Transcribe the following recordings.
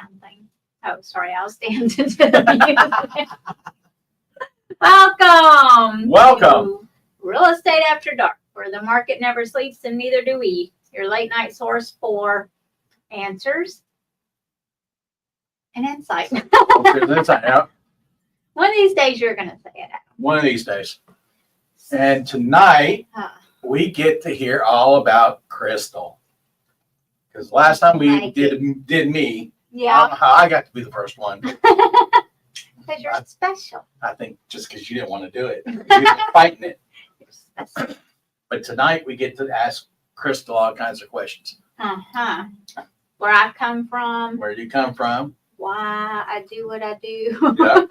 down thing. Oh, sorry, I was standing to the music. Welcome to Real Estate After Dark, where the market never sleeps and neither do we. Your late night source for answers and insight. Yeah. One of these days you're going to say it out. One of these days. And tonight we get to hear all about Crystal. Because last time we did me, Yeah. I got to be the first one. Because you're special. I think just because you didn't want to do it. You were fighting it. You're special. But tonight we get to ask Crystal all kinds of questions. Where I come from. Where do you come from? Why I do what I do. Yeah.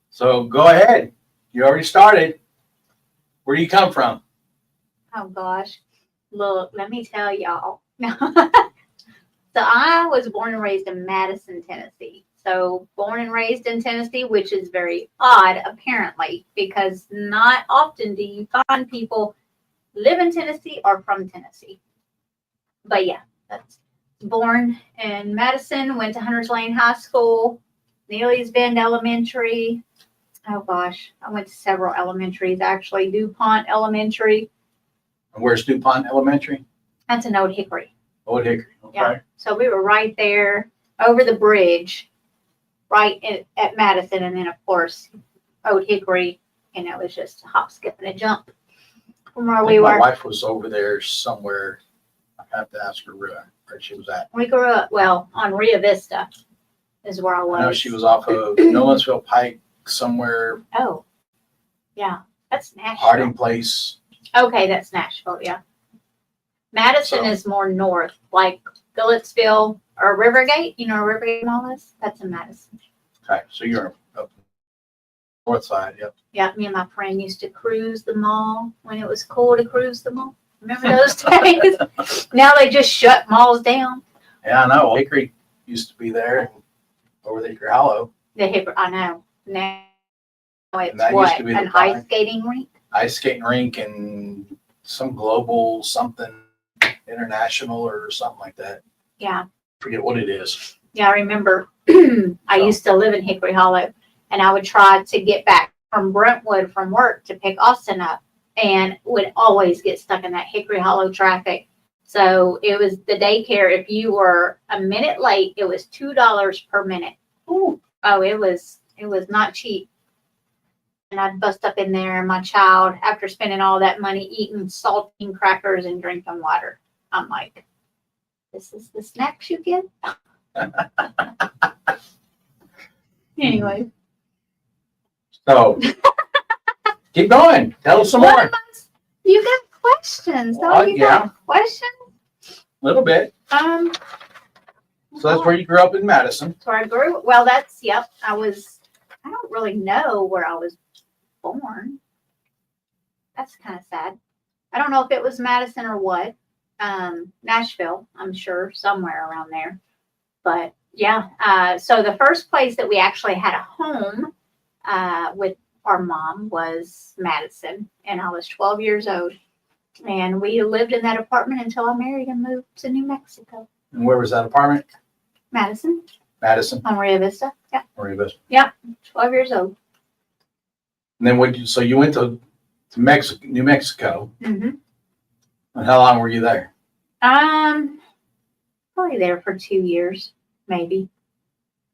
So go ahead. You already started. Where do you come from? Oh gosh. Look, let me tell y'all. So I was born and raised in Madison, Tennessee. So born and raised in Tennessee, which is very odd apparently, because not often do you find people live in Tennessee or from Tennessee. But yeah, that's born in Madison, went to Hunters Lane High School, Neely's Bend Elementary. Oh gosh, I went to several elementaries actually. DuPont Elementary. And where's DuPont Elementary? That's in Old Hickory. Old Hickory. Okay. Yeah. So we were right there over the bridge, right at Madison. And then, of course, Old Hickory, and it was just a hop, skip, and a jump from where we were. My wife was over there somewhere. I have to ask her where she was at. We grew up, well, on Rio Vista is where I was. I know she was off of Nolensville Pike somewhere. Oh, yeah. That's Nashville. Harding Place. Okay, that's Nashville, yeah. Madison is more north, like Phillipsville or Rivergate. You know where Rivergate Mall is? That's in Madison. Okay, so you're up north side, yep. Yeah, me and my friend used to cruise the mall when it was cool to cruise the mall. Remember those days? Now they just shut malls down. Yeah, I know. Hickory used to be there over the Hickory Hollow. I know. Now it's And that used what? to be the An time. ice skating rink? Ice skating rink and some global something international or something like that. Yeah. Forget what it is. Yeah, I remember I used to live in Hickory Hollow, and I would try to get back from Brentwood from work to pick Austin up, and would always get stuck in that Hickory Hollow traffic. So it was the daycare. If you were a minute late, it was $2 per minute. Ooh. Oh, it was not cheap. And I'd bust up in there, and my child, after spending all that money eating saltine crackers and drinking water, I'm like, this is the snacks you get? Anyway. So keep going. Tell us some more. You got questions. Got questions? A little bit. So that's where you grew up in Madison. So I grew, well, that's, yep. I don't really know where I was born. That's kind of sad. I don't know if it was Madison or what. Nashville, I'm sure, somewhere around there. But yeah, so the first place that we actually had a home with our mom was Madison, and I was 12 years old. And we lived in that apartment until I married and moved to New Mexico. And where was that apartment? Madison. Madison. On Rio Vista. Yeah. Rio Vista. Yeah. 12 years old. And then so you went to New Mexico. Mm-hmm. And how long were you there? Probably there for 2 years, maybe.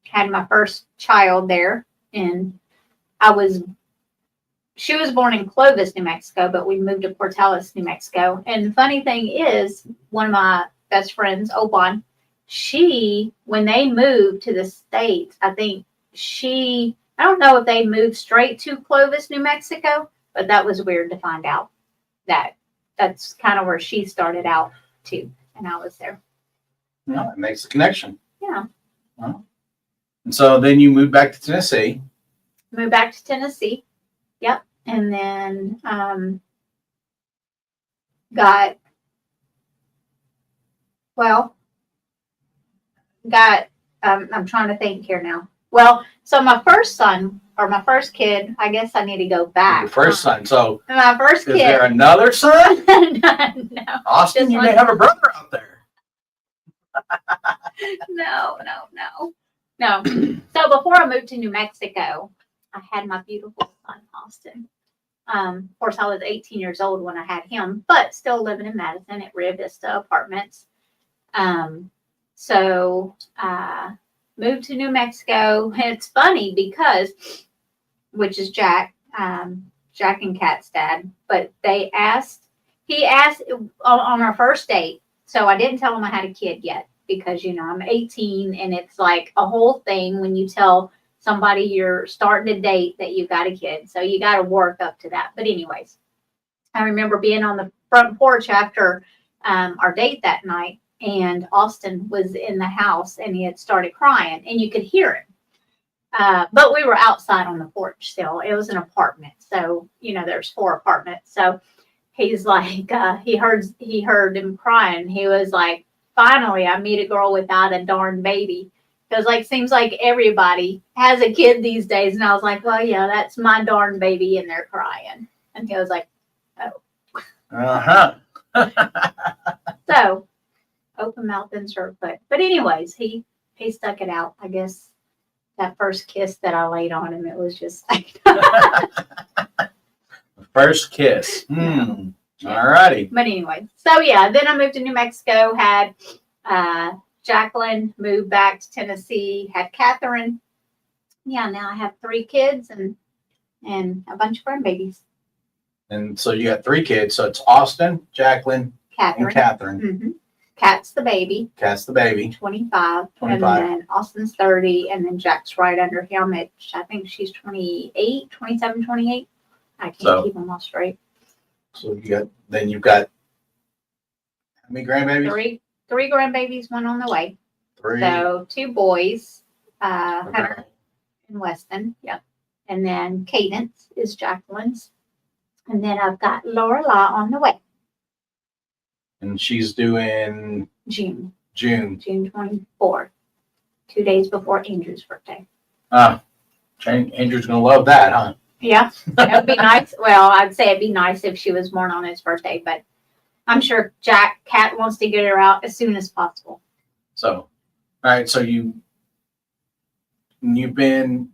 Had my first child there, and she was born in Clovis, New Mexico, but we moved to Portales, New Mexico. And the funny thing is, one of my best friends, Obon, when they moved to the States, I don't know if they moved straight to Clovis, New Mexico, but that was weird to find out that's kind of where she started out too. And I was there. Yeah, it makes a connection. Yeah. Well, and so then you moved back to Tennessee. Moved back to Tennessee. Yep. And then I'm trying to think here now. Well, so my first son, or my first kid, I guess I need to go back. Your first son. So my first kid. Is there another son? No. Austin, Just you one. may have a brother out there. No. So before I moved to New Mexico, I had my beautiful son, Austin. Of course, I was 18 years old when I had him, but still living in Madison at Rio Vista Apartments. So moved to New Mexico. And it's funny because, which is Jack and Kat's dad, but he asked on our first date. So I didn't tell him I had a kid yet because, I'm 18 and it's like a whole thing when you tell somebody you're starting to date that you got a kid. So you got to work up to that. But anyways, I remember being on the front porch after our date that night, and Austin was in the house and he had started crying and you could hear him. But we were outside on the porch still. It was an apartment. So, there's 4 apartments. So he's like, he heard him crying. He was like, finally, I meet a girl without a darn baby. Because, seems like everybody has a kid these days. And I was like, well, yeah, that's my darn baby, and they're crying. And he was like, oh. Uh-huh. So, open mouth, insert foot. But anyways, he stuck it out. I guess that first kiss that I laid on him, it was just like. First kiss. Yeah. All righty. But anyway, so yeah, then I moved to New Mexico, had Jacqueline, moved back to Tennessee, had Catherine. Yeah, now I have 3 kids and a bunch of grandbabies. And so you got 3 kids. So it's Austin, Jacqueline, Catherine. and Catherine. Mm-hmm. Kat's the baby. Cat's the baby. 25. 25. And then Austin's 30. And then Jack's right under him at, I think she's 28, 27, 28. I can't keep them all straight. So you've got how many grandbabies? 3 grandbabies, 1 on the way. 3. So 2 boys, Okay. Hunter and Weston. Yep. And then Cadence is Jacqueline's. And then I've got Lorelai on the way. And she's doing June June. 24th. 2 days before Andrew's birthday. Andrew's gonna love that, huh? Yeah, it would be nice. Well, I'd say it'd be nice if she was born on his birthday, but I'm sure Kat wants to get her out as soon as possible. So, all right. So you've been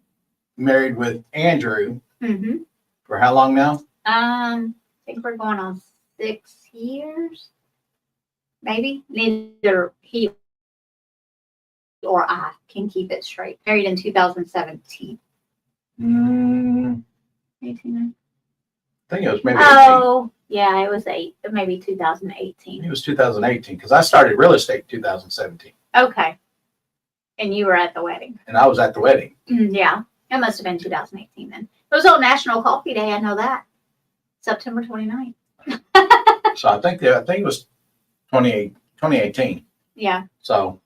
married with Andrew Mm-hmm. for how long now? I think we're going on 6 years, maybe. Neither he or I can keep it straight. Married in 2017. 18. I think it was maybe 18. Oh, yeah, it was maybe 2018. It was 2018 because I started real estate in 2017, Okay. And you were at the wedding. and I was at the wedding. Yeah, it must have been 2018 then. It was on National Coffee Day. I know that. September 29th. So I think it was 2018. Yeah. So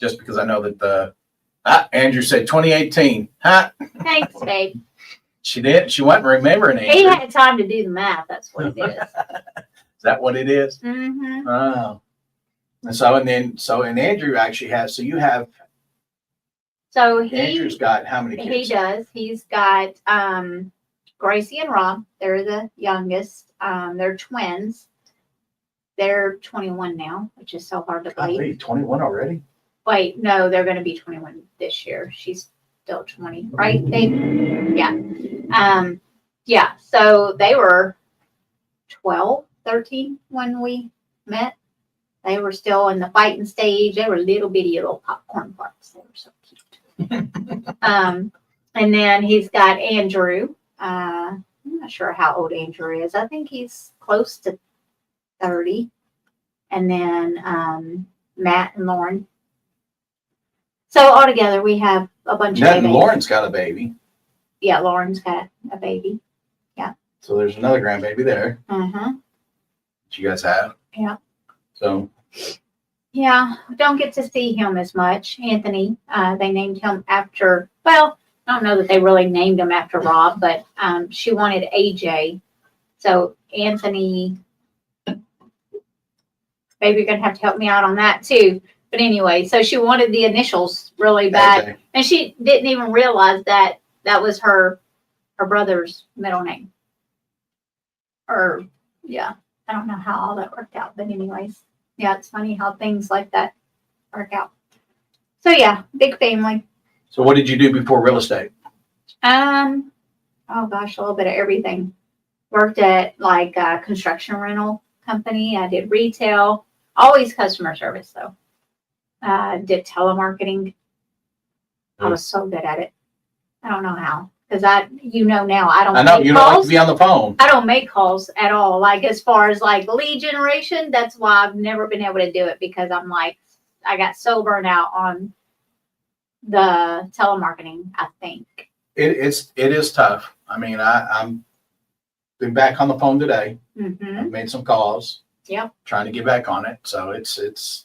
just because I know that Andrew said 2018. Huh? Thanks, babe. She did. She wasn't remembering it. He had time to do the math. That's what it is. Is that what it is? Mm-hmm. Oh. And Andrew actually has. So you have. So Andrew's got how many kids? He does. He's got Gracie and Rob. They're the youngest. They're twins. They're 21 now, which is so hard to believe. Golly, 21 already? Wait, no, they're going to be 21 this year. She's still 20, right? Yeah. Yeah. So they were 12, 13 when we met. They were still in the fighting stage. They were little bitty little popcorn parts. They were so cute. And then he's got Andrew. I'm not sure how old Andrew is. I think he's close to 30. And then Matt and Lauren. So altogether, we have a bunch of babies. Lauren's got a baby. Yeah, Lauren's got a baby. Yeah. So there's another grandbaby there Uh-huh. that you guys have. Yeah. So. Yeah, don't get to see him as much. Anthony, they named him after, well, I don't know that they really named him after Rob, but she wanted AJ. So Anthony, maybe you're going to have to help me out on that too. But anyway, so she wanted the initials really bad. AJ. And she didn't even realize that was her brother's middle name. Or, yeah, I don't know how all that worked out. But anyways, yeah, it's funny how things like that work out. So yeah, big family. So what did you do before real estate? Oh gosh, a little bit of everything. Worked at like a construction rental company. I did retail, always customer service though. Did telemarketing. I was so good at it. I don't know how, because now I don't. I know make you don't like calls. to be on the phone. I don't make calls at all. Like as far as like lead generation, that's why I've never been able to do it because I'm like, I got so burnt out on the telemarketing, I think. It is tough. I mean, I'm been back on the phone today. Mm-hmm. I've made some calls. Yep. Trying to get back on it. So it's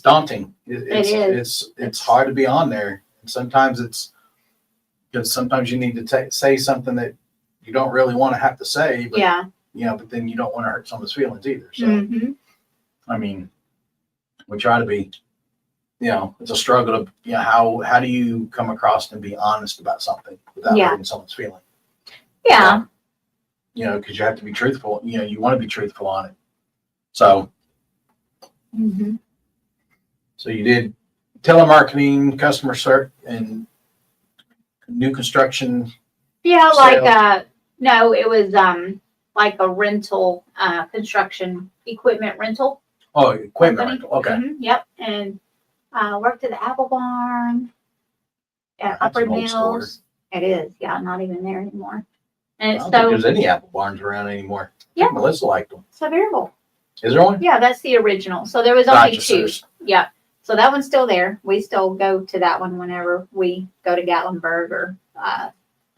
daunting. It's hard to be on there. And sometimes it's because sometimes you need to say something that you don't really want to have to say. But, Yeah. But then you don't want to hurt someone's feelings either. So, Mm-hmm. I mean, we try to be, it's a struggle to, how do you come across and be honest about something without hurting someone's feeling? Yeah. Because you have to be truthful. You want to be truthful on it. So, Mm-hmm. so you did telemarketing, customer service, and new construction. Yeah, sales. like no, it was like a rental, construction equipment rental. Oh, equipment company. rental. Okay. Mm-hmm. Yep, and worked at the Apple Barn at That's Upper an old store. Mills. It is, yeah, not even there anymore. And I it's don't think so there's any Apple Barns around anymore. Yeah. Melissa liked them. Sevierville. Is there one? Yeah, that's the original. So there was only Gotcha, two. sirs. Yeah. So that one's still there. We still go to that one whenever we go to Gatlinburg or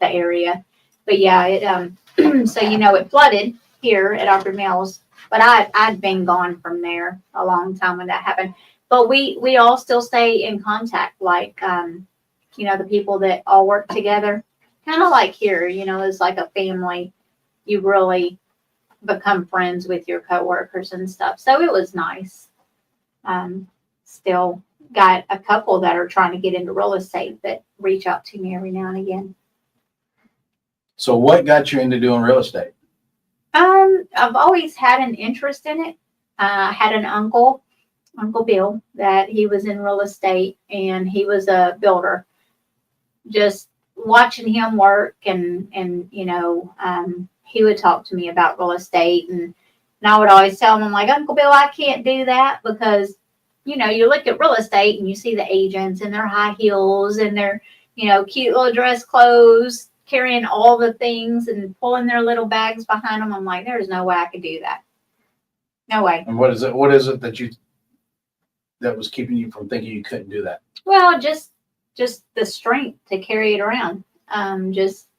the area. But yeah, it so it flooded here at Upper Mills. But I'd been gone from there a long time when that happened. But we all still stay in contact, like the people that all work together. Kind of like here, it's like a family. You really become friends with your coworkers and stuff. So it was nice. Still got a couple that are trying to get into real estate that reach out to me every now and again. So what got you into doing real estate? I've always had an interest in it. I had an Uncle Bill, that he was in real estate and he was a builder. Just watching him work and he would talk to me about real estate and I would always tell him, I'm like, Uncle Bill, I can't do that because, you look at real estate and you see the agents and their high heels and their, cute little dress clothes, carrying all the things and pulling their little bags behind them. I'm like, there's no way I could do that. No way. And what is it that was keeping you from thinking you couldn't do that? Well, just the strength to carry it around. Just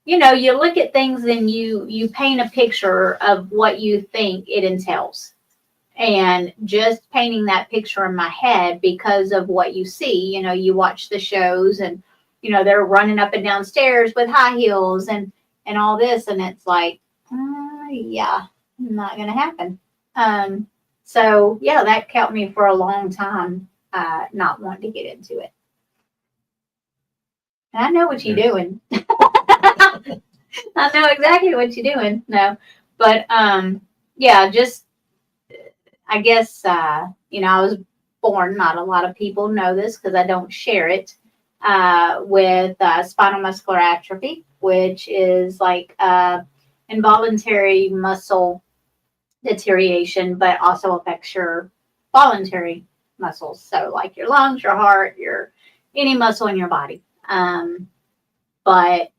you look at things and you paint a picture of what you think it entails. And just painting that picture in my head because of what you see, you watch the shows and, they're running up and down stairs with high heels and all this. And it's like, yeah, not going to happen. So yeah, that kept me for a long time, not wanting to get into it. And I know what you're doing. I know exactly what you're doing. No, but, yeah, just, I guess, I was born, not a lot of people know this because I don't share it, with spinal muscular atrophy, which is like involuntary muscle deterioration, but also affects your voluntary muscles. So like your lungs, your heart, any muscle in your body. But,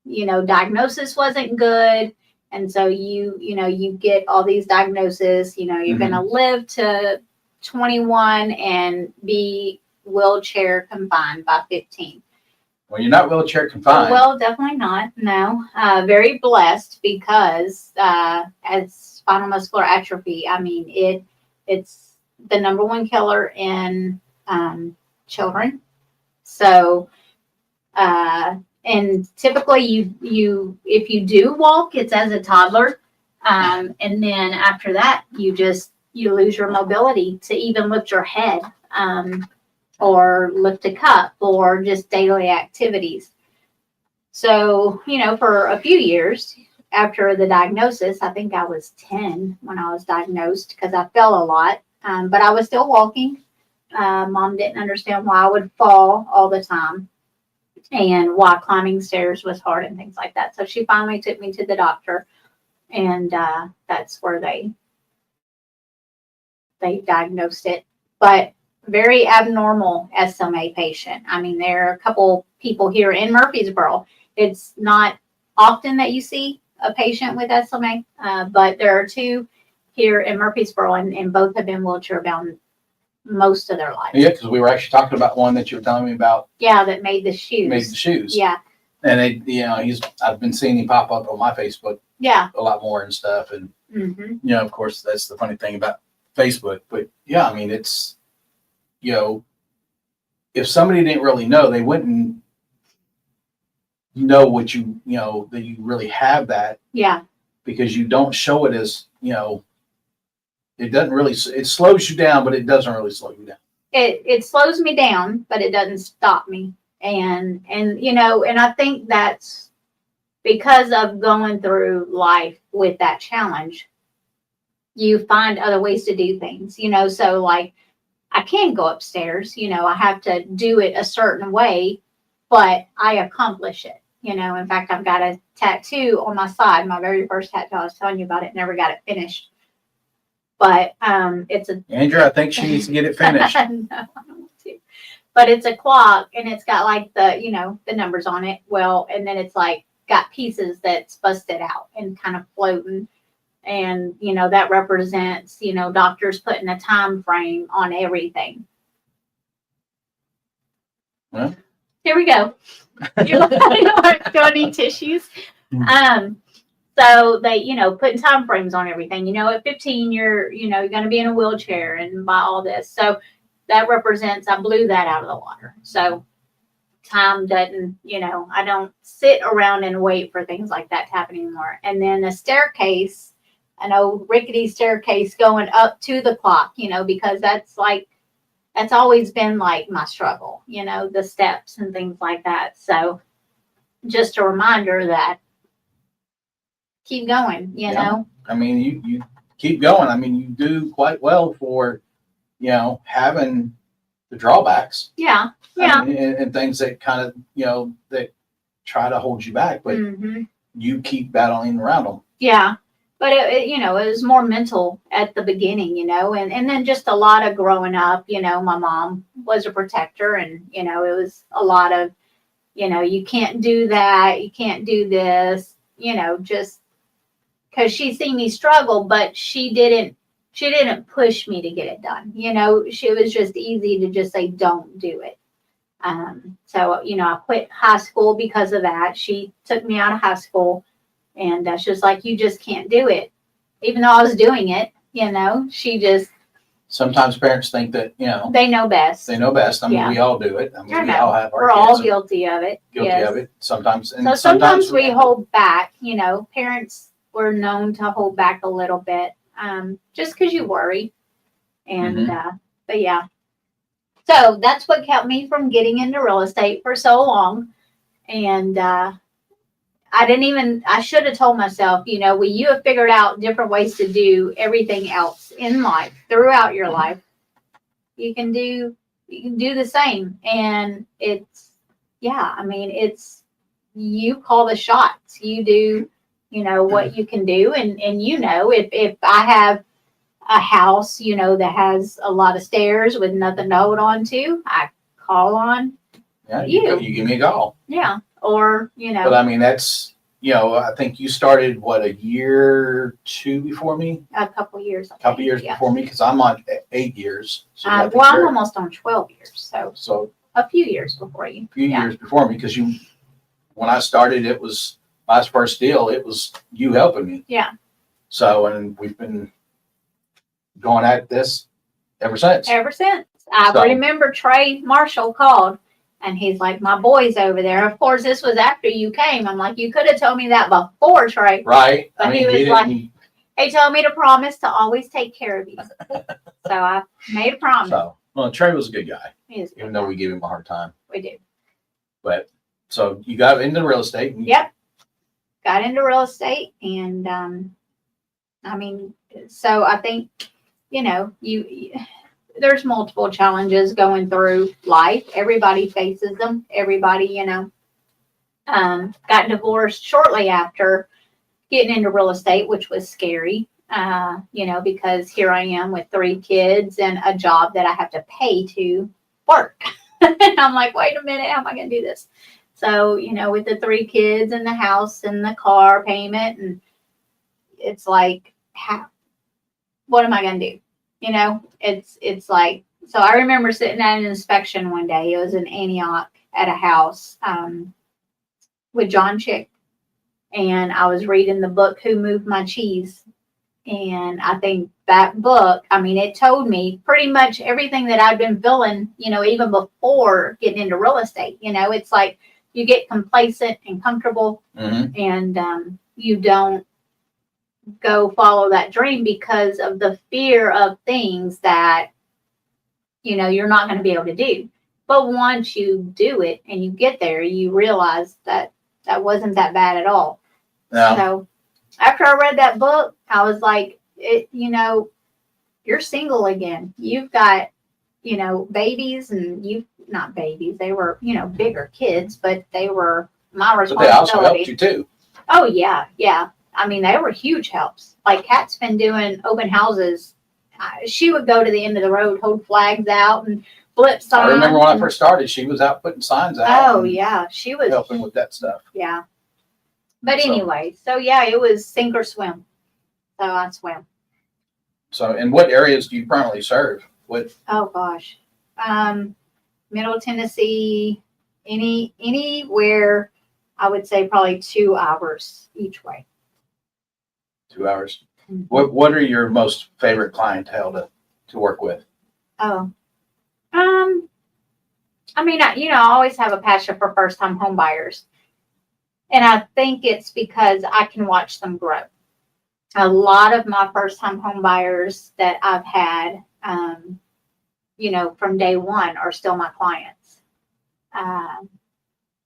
diagnosis wasn't good. And so you get all these diagnoses, you're going to live to 21 and be wheelchair confined by 15. Well, you're not wheelchair confined. Well, definitely not. No. Very blessed because as spinal muscular atrophy, I mean, it's the number one killer in children. So, and typically you if you do walk, it's as a toddler. And then after that, you lose your mobility to even lift your head, or lift a cup or just daily activities. So, for a few years after the diagnosis, I think I was 10 when I was diagnosed because I fell a lot. But I was still walking. Mom didn't understand why I would fall all the time and why climbing stairs was hard and things like that. So she finally took me to the doctor, and that's where they diagnosed it. But very abnormal SMA patient. I mean, there are a couple people here in Murfreesboro. It's not often that you see a patient with SMA, but there are two here in Murfreesboro, and both have been wheelchair bound most of their life. Yeah, because we were actually talking about one that you were telling me about. Yeah, that made the shoes. Made the shoes. Yeah. And I've been seeing him pop up on my Facebook. Yeah. A lot more and stuff. And, Mm-hmm. of course, that's the funny thing about Facebook. But yeah, I mean, it's, if somebody didn't really know, they wouldn't know what that you really have that. Yeah. Because you don't show it as, it doesn't really, it slows you down, but it doesn't really slow you down. It slows me down, but it doesn't stop me. And I think that's because of going through life with that challenge, you find other ways to do things, so like I can go upstairs, I have to do it a certain way, but I accomplish it. In fact, I've got a tattoo on my side, my very first tattoo. I was telling you about it, never got it finished. But it's a Andrew, I think she needs to get it finished. No, I don't want to. But it's a clock, and it's got like the the numbers on it. Well, and then it's like got pieces that's busted out and kind of floating, and that represents doctors putting a time frame on everything. Well, here we go. You're like, do I need tissues? So they, putting time frames on everything. At 15, you're going to be in a wheelchair and buy all this. So that represents, I blew that out of the water. So time doesn't, I don't sit around and wait for things like that to happen anymore. And then a staircase, an old rickety staircase going up to the clock, because that's always been like my struggle, the steps and things like that. So just a reminder that keep going, know. I mean, you keep going. I mean, you do quite well for, having the drawbacks. Yeah. Yeah. I mean, and things that kind of, that try to hold you back, but you keep battling around them. Yeah. But it was more mental at the beginning, and then just a lot of growing up, my mom was a protector, and, it was a lot of, you can't do that. You can't do this, just because she seen me struggle, but she didn't push me to get it done. She was just easy to just say, don't do it. So, I quit high school because of that. She took me out of high school, and she was like, you just can't do it. Even though I was doing it, she just. Sometimes parents think that, they know best. They know best. I mean, we all do it. I mean, we all have our We're all guilty of it. Guilty of it sometimes. And so sometimes we hold back, parents were known to hold back a little bit, just because you worry. And, but yeah. So that's what kept me from getting into real estate for so long. And, I should have told myself, you have figured out different ways to do everything else in life throughout your life. You can do the same. And it's you call the shots. You do, what you can do. And if I have a house, that has a lot of stairs with nothing to hold on to, I call on you give me a call. Yeah. Or, But I mean, that's, I think you started a year or two before me? A couple years. Before me, because I'm on 8 years. So I'm almost on 12 years. So a few years before you. A few years before me, because when I started, it was my first deal. It was you helping me. Yeah. So, and we've been going at this ever since. I remember Trey Marshall called. And he's like, my boy's over there. Of course, this was after you came. I'm like, you could have told me that before, Trey. Right. But he was like, he told me to promise to always take care of you. So I made a promise. So, well, Trey was a good guy. He is. Even though we gave him a hard time. We did. But, so you got into real estate. Yep. Got into real estate. And, so I think there's multiple challenges going through life. Everybody faces them. Everybody, got divorced shortly after getting into real estate, which was scary. Because here I am with 3 kids and a job that I have to pay to work. And I'm like, wait a minute, how am I going to do this? So, with the 3 kids and the house and the car payment, and it's like, what am I going to do? It's like, so I remember sitting at an inspection one day. It was in Antioch at a house with John Chick. And I was reading the book, Who Moved My Cheese? And I think that book, it told me pretty much everything that I'd been feeling, even before getting into real estate. It's like you get complacent and comfortable, and you don't go follow that dream because of the fear of things that, you're not going to be able to do. But once you do it and you get there, you realize that wasn't that bad at all. No. So after I read that book, I was like, you're single again. You've got, babies, and not babies. They were, bigger kids, but they were my But they also helped responsibility. you too. Oh, yeah. Yeah. They were huge helps. Like Kat's been doing open houses. She would go to the end of the road, hold flags out and flip signs. I remember when I first started, she was out putting signs out. Oh, yeah. She was helping with that stuff. Yeah. But So- anyway, so yeah, it was sink or swim. So I swim. So, in what areas do you primarily serve? Oh gosh. Middle Tennessee, anywhere, I would say probably 2 hours each way. 2 hours. What are your most favorite clientele to work with? Oh. I always have a passion for first time home buyers. And I think it's because I can watch them grow. A lot of my first time home buyers that I've had, from day one are still my clients.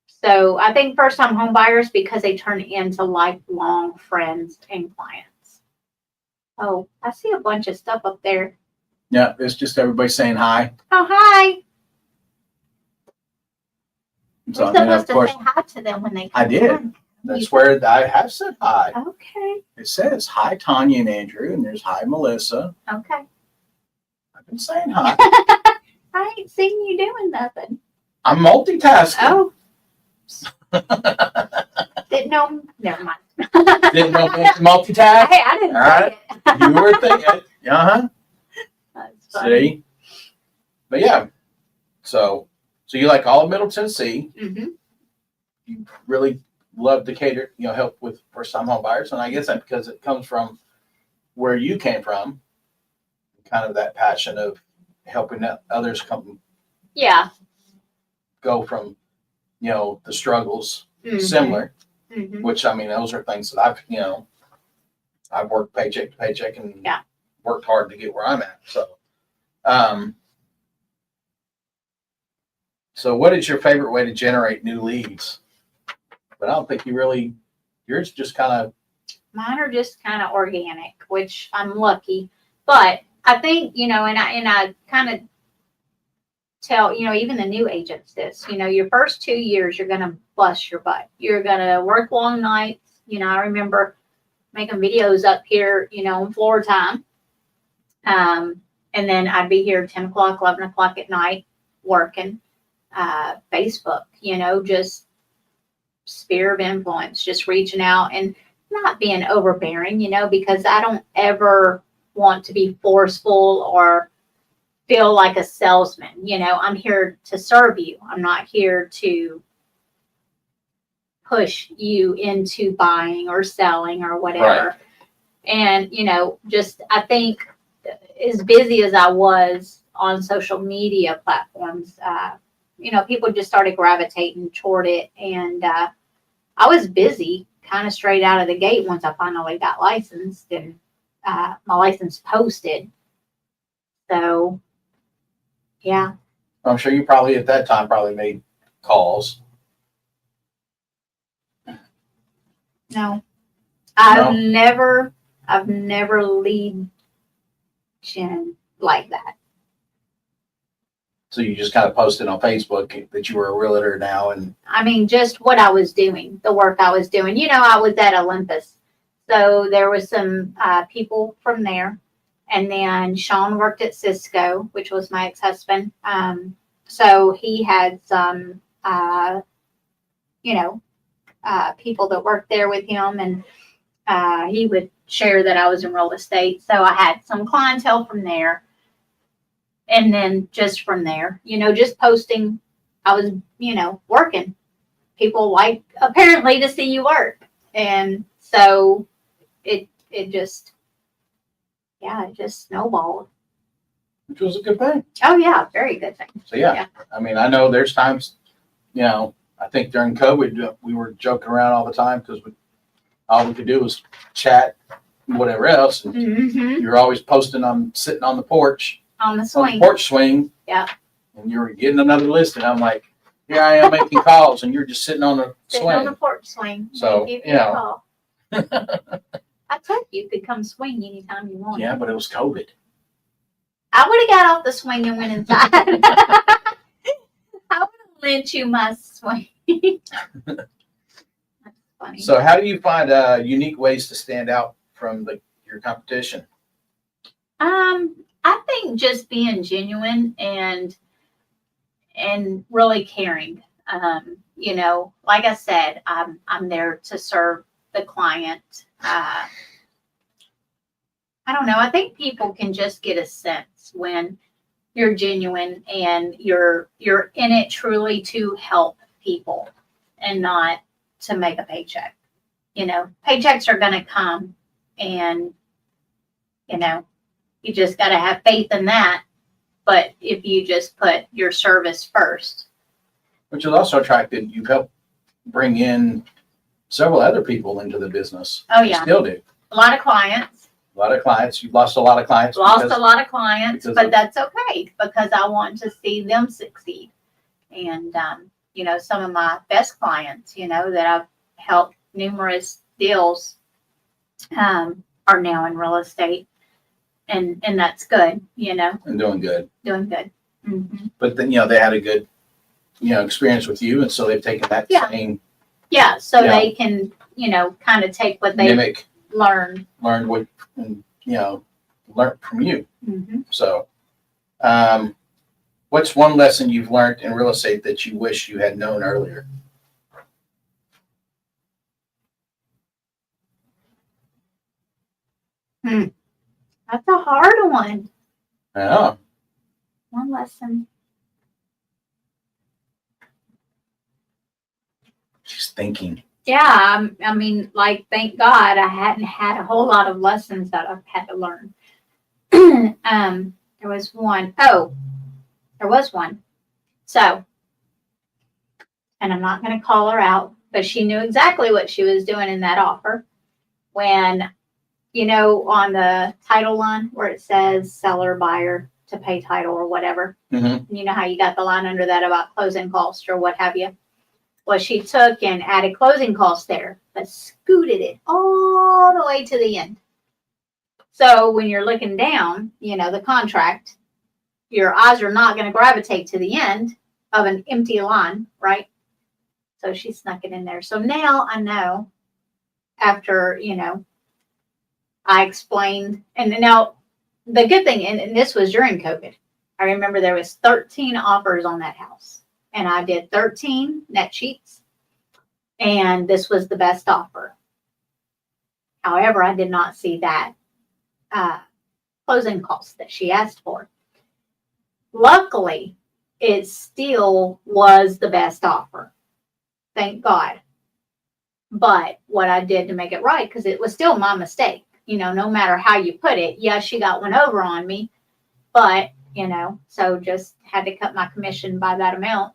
So I think first time home buyers, because they turn into lifelong friends and clients. Oh, I see a bunch of stuff up there. Yeah, it's just everybody saying hi. Oh, hi. So, You're and then, supposed of course, to say hi to them when they come I did. on. that's where I have said hi. Okay. It says hi, Tanya and Andrew, and there's hi, Melissa. Okay. I've been saying hi. I ain't seen you doing nothing. I'm multitasking. Oh. Didn't know. Never mind. Didn't know how to multitask. Hey, I didn't All say right. it. You were thinking, That's funny. See, but yeah. So you like all of Middle Tennessee. Mm-hmm. You really love to cater, help with first time home buyers, and I guess that because it comes from where you came from, kind of that passion of helping others Yeah. go from, the struggles Mhm. similar. Mhm. Which those are things that I've worked paycheck to paycheck and Yeah. worked hard to get where I'm at. So what is your favorite way to generate new leads? But I don't think yours just kind of. Mine are just kind of organic, which I'm lucky. But I think, and I kind of tell, even the new agents this, your first 2 years, you're going to bust your butt. You're going to work long nights. I remember making videos up here, on floor time. And then I'd be here 10 o'clock, 11 o'clock at night working. Facebook, just sphere of influence, just reaching out and not being overbearing, because I don't ever want to be forceful or feel like a salesman. I'm here to serve you. I'm not here to push you into buying or selling or whatever. Right. And, just I think as busy as I was on social media platforms, people just started gravitating toward it. And I was busy kind of straight out of the gate once I finally got licensed and my license posted. So, yeah. I'm sure you probably at that time made calls. No, I've never lead interaction like that. So you just kind of posted on Facebook that you were a realtor now, and I mean, just what I was doing, the work I was doing. You know, I was at Olympus. So there was some people from there. And then Sean worked at Cisco, which was my ex-husband. So he had some, people that worked there with him. And he would share that I was in real estate. So I had some clientele from there. And then just from there, just posting, I was, working. People like apparently to see you work. And so it just snowballed. which was a good thing. Oh yeah, very good thing. So yeah, Yeah. I mean, I know there's times, I think during COVID we were joking around all the time because all we could do was chat, and whatever else, and Mm-hmm. you're always posting on sitting on the porch, On the on the swing. porch swing. Yeah. And you were getting another list, and I'm like, here I am making calls, and you're just sitting on the Sitting on the swing. porch swing. So, They give you a call. I told you could come swing anytime you want. Yeah, but it was COVID. I would have got off the swing and went inside. I would have lent you my swing. That's funny. So how do you find unique ways to stand out from your competition? I think just being genuine and really caring. Like I said, I'm there to serve the client. I don't know. I think people can just get a sense when you're genuine and you're in it truly to help people and not to make a paycheck. Paychecks are going to come, and you just got to have faith in that. But if you just put your service first. Which is also attractive. You've helped bring in several other people into the business. Oh, You yeah. still do. A lot of clients. A lot of clients. You've lost a lot of clients. Lost because- a lot of clients, because but of- that's okay because I want to see them succeed. And, some of my best clients, that I've helped numerous deals are now in real estate. And that's good, and doing good. doing good. Mm-hmm. But then, they had a good, experience with you. And so they've taken that Yeah. same Yeah, so Yeah. they can, kind of take what they mimic, learned. learned what, and, learned from you. Mm-hmm. So, what's one lesson you've learned in real estate that you wish you had known earlier? That's a hard one. I know. One lesson. She's thinking. Yeah, I mean, thank God I hadn't had a whole lot of lessons that I've had to learn. There was one. Oh, there was one. So, and I'm not going to call her out, but she knew exactly what she was doing in that offer. When, on the title line where it says seller, buyer to pay title or whatever, Mm-hmm. you know how you got the line under that about closing costs or what have you. Well, she took and added closing costs there, but scooted it all the way to the end. So when you're looking down, the contract, your eyes are not going to gravitate to the end of an empty line, right? So she snuck it in there. So now I know after, I explained, and now the good thing, and this was during COVID, I remember there was 13 offers on that house. And I did 13 net sheets, and this was the best offer. However, I did not see that closing cost that she asked for. Luckily, it still was the best offer. Thank God. But what I did to make it right, because it was still my mistake, no matter how you put it. Yeah, she got one over on me, but, so just had to cut my commission by that amount.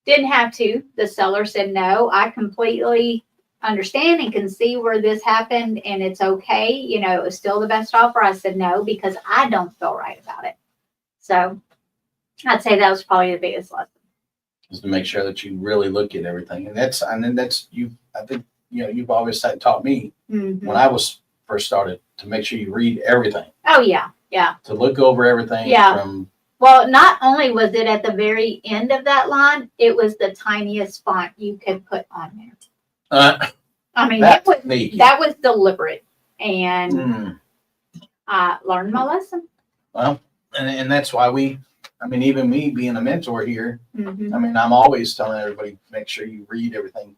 Didn't have to. The seller said, no, I completely understand and can see where this happened and it's okay. It was still the best offer. I said no, because I don't feel right about it. So I'd say that was probably the biggest lesson. Is to make sure that you really look at everything. And that's you. I think, you've always taught me Mhm. when I was first started to make sure you read everything. Oh yeah. Yeah. To look over everything Yeah. from, Well, not only was it at the very end of that line, it was the tiniest font you could put on there. I mean, that's sneaky. that was deliberate, and Mm. I learned my lesson. Well, and that's why even me being a mentor here, Mm-hmm. I mean, I'm always telling everybody, make sure you read everything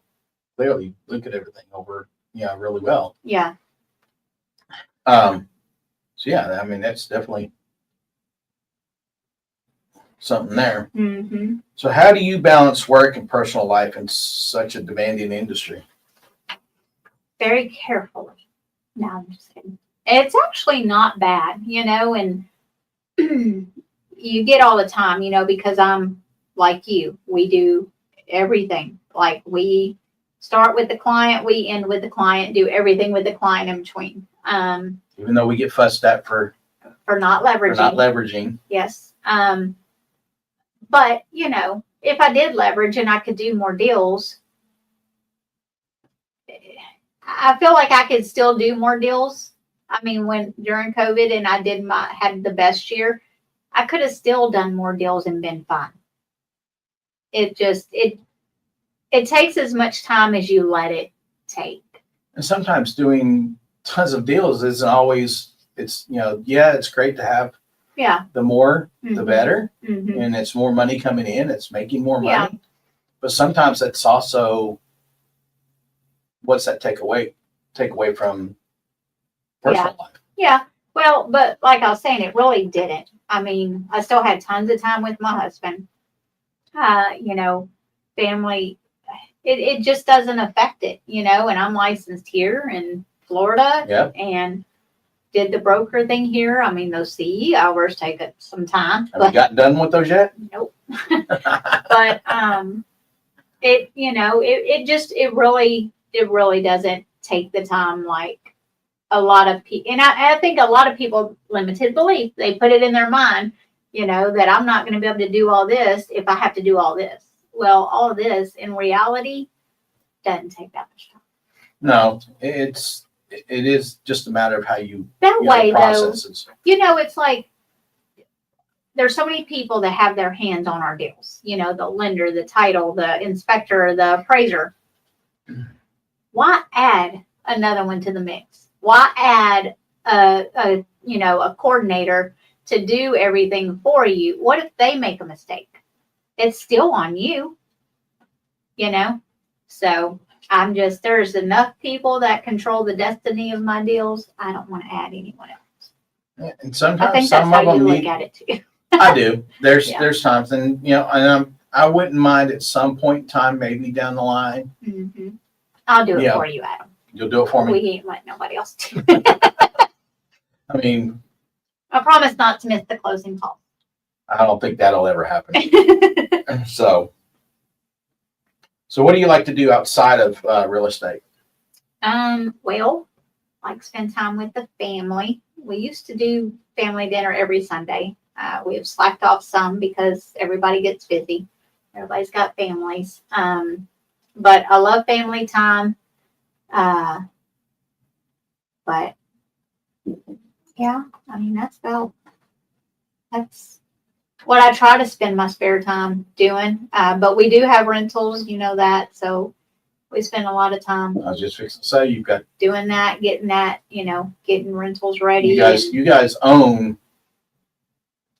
clearly, look at everything over, really well. Yeah. So yeah, I mean, that's definitely something there. Mm-hmm. So how do you balance work and personal life in such a demanding industry? Very carefully. No, I'm just kidding. It's actually not bad, and you get all the time, because I'm like you. We do everything. Like we start with the client, we end with the client, do everything with the client in between. Even though we get fussed at for not leveraging. not leveraging. Yes. But if I did leverage and I could do more deals, I feel like I could still do more deals. I mean, during COVID and I had the best year, I could have still done more deals and been fine. It takes as much time as you let it take. And sometimes doing tons of deals isn't always, it's great to have the more, the better. Mm-hmm. And it's more money coming in, it's making more money. Yeah. But sometimes that's also, what's that take away from personal life? Yeah. Well, but like I was saying, it really didn't. I mean, I still had tons of time with my husband. Family, it just doesn't affect it, and I'm licensed here in Florida. Yep. And did the broker thing here. I mean, those CE hours take some time. Have you gotten done with those yet? Nope. But it really doesn't take the time like a lot of people. And I think a lot of people, limited belief, they put it in their mind, that I'm not going to be able to do all this if I have to do all this. Well, all of this in reality doesn't take that much time. No, it is just a matter of how you processes. Though, it's like there's so many people that have their hands on our deals. The lender, the title, the inspector, the appraiser. Why add another one to the mix? Why add a coordinator to do everything for you? What if they make a mistake? It's still on you, So there's enough people that control the destiny of my deals. I don't want to add anyone else. And sometimes I think that's how you look at it too. I do. There's times, and I wouldn't mind at some point in time, maybe down the line. Mm-hmm. I'll do it for you, Adam. You'll do it for me. We ain't letting nobody else do it. I mean, I promise not to miss the closing call. I don't think that'll ever happen. So what do you like to do outside of real estate? Well, like spend time with the family. We used to do family dinner every Sunday. We have slacked off some because everybody gets busy. Everybody's got families. But I love family time. But yeah, I mean, that's what I try to spend my spare time doing. But we do have rentals, that. So we spend a lot of time. I was just fixing to say, you've got doing that, getting rentals ready. You guys own.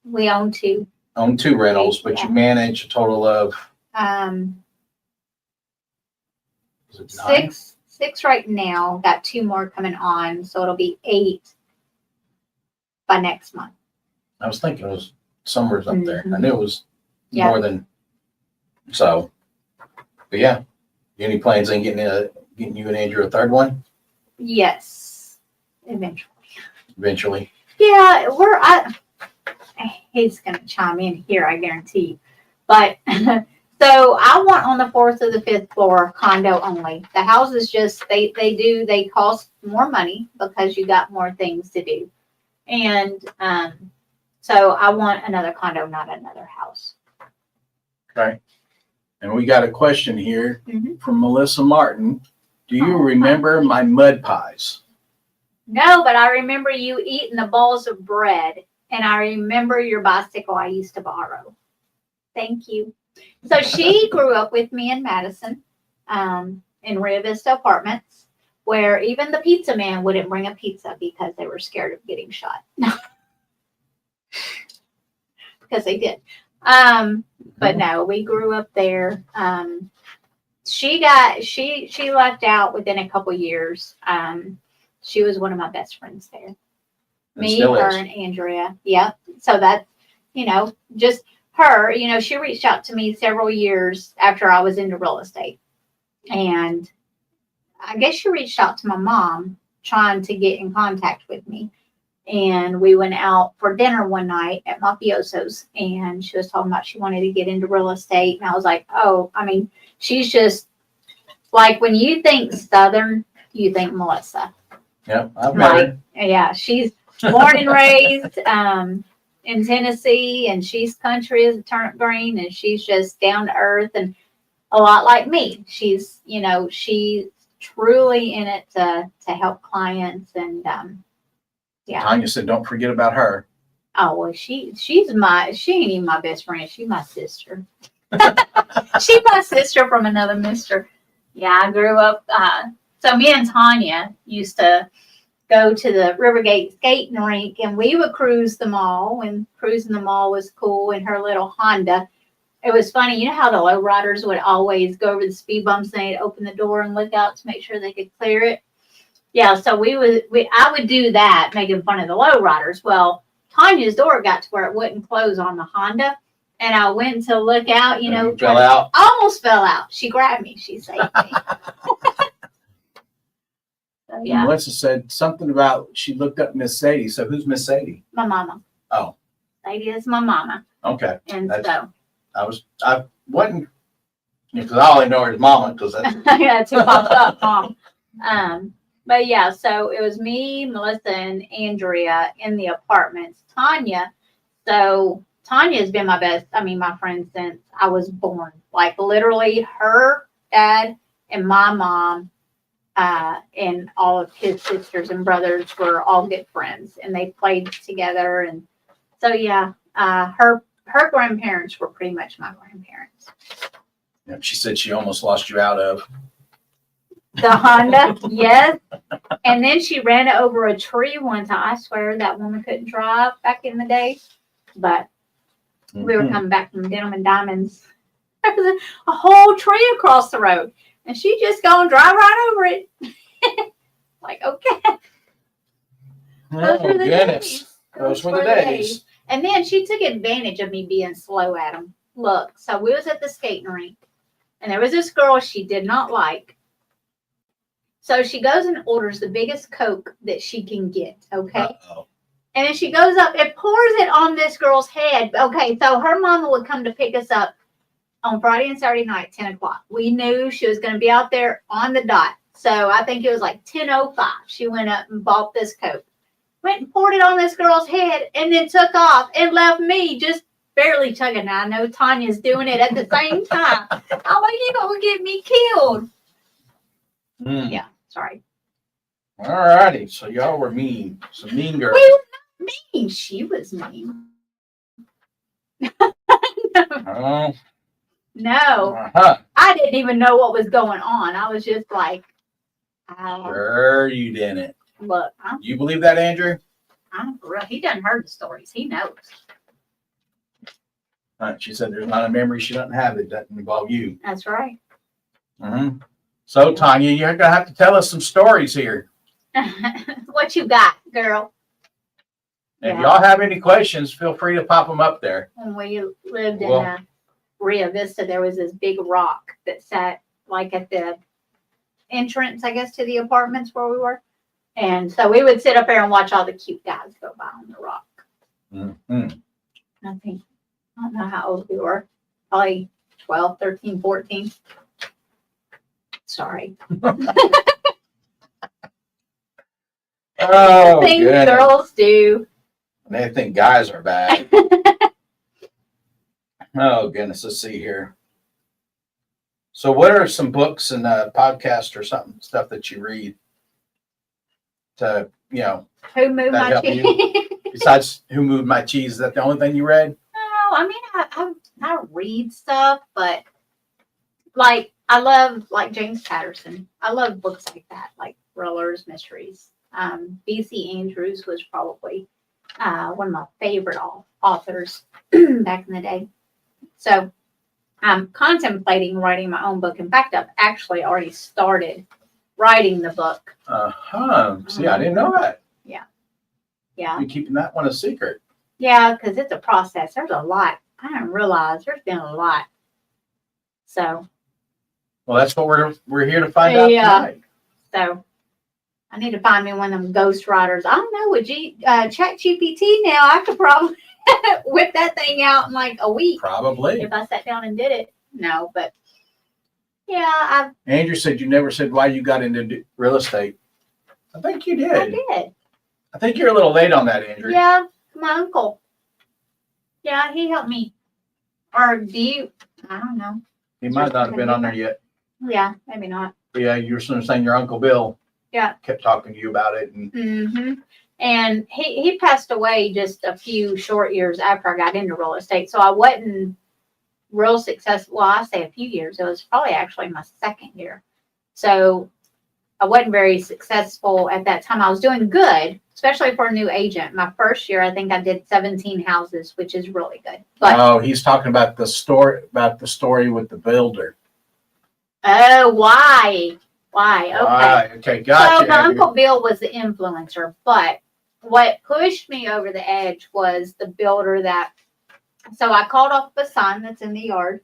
We own two. Own two rentals, but you manage a total of. Is it 9? Six right now. Got 2 more coming on, so it'll be 8 by next month. I was thinking it was somewhere up there. I knew it was Yeah. more than so. But yeah, any plans on getting you and Andrew a third one? Yes, eventually. Yeah, he's going to chime in here, I guarantee. But so I want on the 4th or the 5th floor condo only. The houses just they cost more money because you got more things to do, and so I want another condo, not another house. Okay. And we got a question here Mm-hmm. from Melissa Martin. Do you remember my mud pies? No, but I remember you eating the balls of bread And I remember your bicycle I used to borrow. Thank you. So she grew up with me in Madison, in Rio Vista Apartments, where even the pizza man wouldn't bring a pizza because they were scared of getting shot. Because they did. But no, we grew up there. She left out within a couple years. She was one of my best friends there. Me, her, and Andrea. Yep. So that's, just her, she reached out to me several years after I was into real estate. And I guess she reached out to my mom trying to get in contact with me. And we went out for dinner one night at Mafioso's, and she was talking about she wanted to get into real estate. And I was like, she's just like, when you think Southern, you think Melissa. Yep, I've met her. Yeah, she's born and raised in Tennessee, and she's country as a turnip green, and she's just down to earth and a lot like me. She's, she's truly in it to help clients, and yeah. Tanya said, "Don't forget about her." Oh well, she ain't even my best friend. She's my sister. She's my sister from another mister. Yeah, I grew up. So me and Tanya used to go to the Rivergate skating rink, and we would cruise the mall when cruising the mall was cool in her little Honda. It was funny. You know how the lowriders would always go over the speed bumps and they'd open the door and look out to make sure they could clear it? Yeah, so I would do that, making fun of the lowriders. Well, Tanya's door got to where it wouldn't close on the Honda, and I went to look out, fell out. Almost fell out. She grabbed me. She saved me. So, yeah. Melissa said something about she looked up Miss Sadie. So who's Miss Sadie? My mama. Oh. Sadie is my mama. Okay. And I wasn't, because I only know her as mama, because that's. Yeah, that's who popped up, Mom. But yeah, so it was me, Melissa, and Andrea in the apartments. Tanya's been my friend since I was born. Like literally her dad and my mom and all of his sisters and brothers were all good friends, and they played together. And so, yeah, her grandparents were pretty much my grandparents. Yeah, she said she almost lost you out of the Honda, yes. And then she ran it over a tree one time. I swear that woman couldn't drive back in the day. But we were coming back from Denim and Diamonds. There was a whole tree across the road. And she just go and drive right over it. Like, okay. Oh, goodness. Those were the days. And then she took advantage of me being slow at them. Look, so we was at the skating rink. And there was this girl she did not like. So she goes and orders the biggest Coke that she can get, okay? Uh-oh. And then she goes up and pours it on this girl's head. Okay, so her mama would come to pick us up on Friday and Saturday night, 10 o'clock. We knew she was going to be out there on the dot. So I think it was like 10:05. She went up and bought this Coke. Went and poured it on this girl's head and then took off and left me just barely chugging. Now I know Tanya's doing it at the same time. I'm like, you're going to get me killed. Yeah, sorry. All righty. So y'all were mean. Some mean girls. We were not mean. She was mean. Oh. No. Uh-huh. I didn't even know what was going on. I was just like, sure you didn't. Look. You believe that, Andrew? He doesn't heard the stories. He knows. She said there's not a memory she doesn't have that doesn't involve you. That's right. Mm-hmm. So, Tanya, you're going to have to tell us some stories here. What you got, girl? If y'all have any questions, feel free to pop them up there. When we lived in Rio Vista, there was this big rock that sat like at the entrance, I guess, to the apartments where we were. And so we would sit up there and watch all the cute guys go by on the rock. Mm-hmm. I don't know how old we were. Probably 12, 13, 14. Sorry. Oh, things girls do. They think guys are bad. Oh, goodness. Let's see here. So what are some books and podcasts or stuff that you read to, Who moved my cheese? Besides Who Moved My Cheese, is that the only thing you read? No, I mean, I read stuff, but like I love like James Patterson. I love books like that, like thrillers, mysteries. B.C. Andrews was probably one of my favorite authors back in the day. So I'm contemplating writing my own book. In fact, I've actually already started writing the book. See, I didn't know that. Yeah. You're keeping that one a secret. Yeah, because it's a process. There's a lot. I didn't realize there's been a lot. So. Well, that's what we're here to find out tonight. So I need to find me one of them ghostwriters. I don't know, with ChatGPT now, I could probably whip that thing out in like a week. Probably. If I sat down and did it. No, but yeah, Andrew said you never said why you got into real estate. I think you did. I did. I think you're a little late on that, Andrew. Yeah, my uncle. Yeah, he helped me. Or do you? I don't know. He might not have been on there yet. Yeah, maybe not. Yeah, you were saying your Uncle Bill. Yeah. Kept talking to you about it. And he passed away just a few short years after I got into real estate. So I wasn't real successful. Well, I say a few years. It was probably actually my second year. So I wasn't very successful at that time. I was doing good, especially for a new agent. My first year, I think I did 17 houses, which is really good. But he's talking about the story with the builder. Oh, why? Okay. Okay, gotcha. So my Uncle Bill was the influencer, but what pushed me over the edge was the builder so I called off the sign that's in the yard,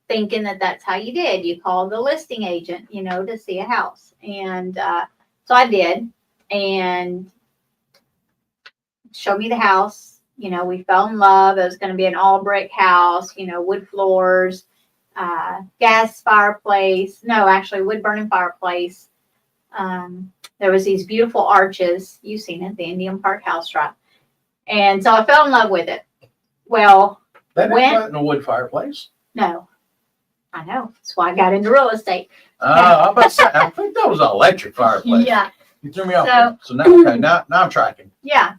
thinking that's how you did. You called the listing agent, to see a house. And so I did, and showed me the house. We fell in love. It was going to be an all brick house, wood floors, gas fireplace. No, actually wood burning fireplace. There was these beautiful arches. You've seen it, the Indian Park house, right? And so I fell in love with it. Well, that wasn't a wood fireplace. No, I know. That's why I got into real estate. I think that was an electric fireplace. Yeah. You threw me off. So now I'm tracking. Yeah.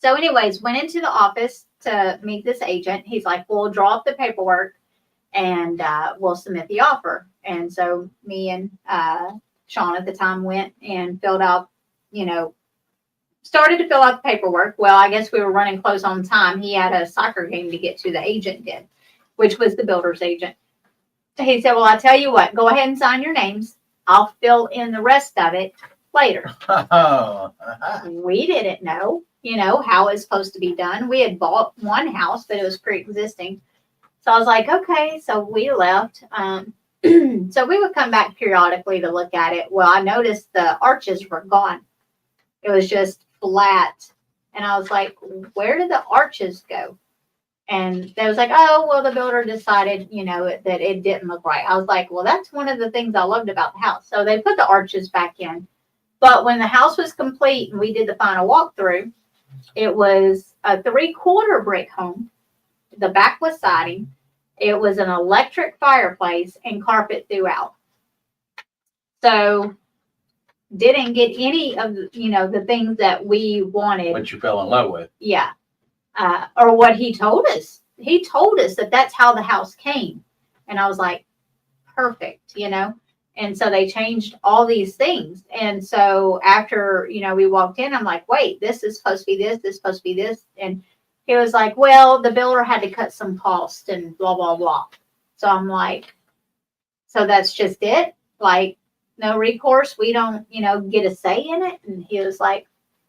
So anyways, went into the office to meet this agent. He's like, we'll draw up the paperwork and we'll submit the offer. And so me and Sean at the time went and filled out, started to fill out the paperwork. Well, I guess we were running close on time. He had a soccer game to get to, the agent did, which was the builder's agent. He said, well, I'll tell you what, go ahead and sign your names. I'll fill in the rest of it later. We didn't know, how it's supposed to be done. We had bought one house, but it was pre-existing. So I was like, okay, so we left. So we would come back periodically to look at it. Well, I noticed the arches were gone. It was just flat. And I was like, where did the arches go? And they was like, oh, well, the builder decided, that it didn't look right. I was like, well, that's one of the things I loved about the house. So they put the arches back in. But when the house was complete and we did the final walkthrough, it was a 3/4 brick home. The back was siding. It was an electric fireplace and carpet throughout. So didn't get any of the things that we wanted. What you fell in love with. Yeah. Or what he told us. He told us that that's how the house came. And I was like, perfect, And so they changed all these things. And so after, we walked in, I'm like, wait, this is supposed to be this is supposed to be this. And he was like, well, the builder had to cut some cost and blah, blah, blah. So I'm like, so that's just it? Like, no recourse? We don't, get a say in it? And he was like,